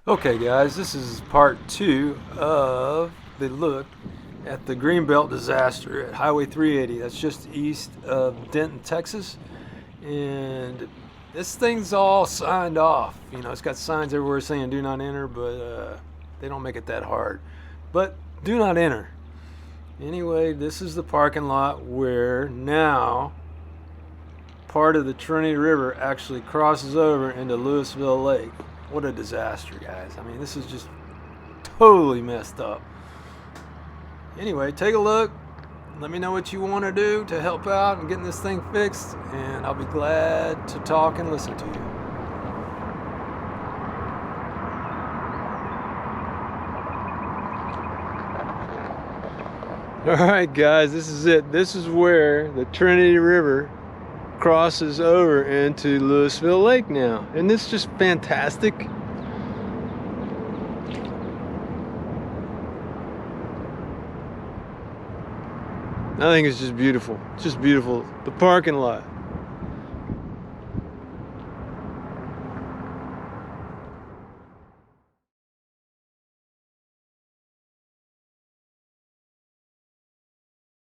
Okay guys, this is part 2 of the look at the Greenbelt Disaster at Highway 380. That's just east of Denton, Texas. And this thing's all signed off. You know, it's got signs everywhere saying do not enter, but they don't make it that hard. But do not enter. Anyway, this is the parking lot where now part of the Trinity River actually crosses over into Lewisville Lake. What a disaster, guys. I mean, this is just totally messed up. Anyway, take a look. Let me know what you want to do to help out in getting this thing fixed, and I'll be glad to talk and listen to you. Alright guys, this is it. This is where the Trinity River crosses over into Lewisville Lake now. Isn't this just fantastic? I think it's just beautiful. It's just beautiful. The parking lot.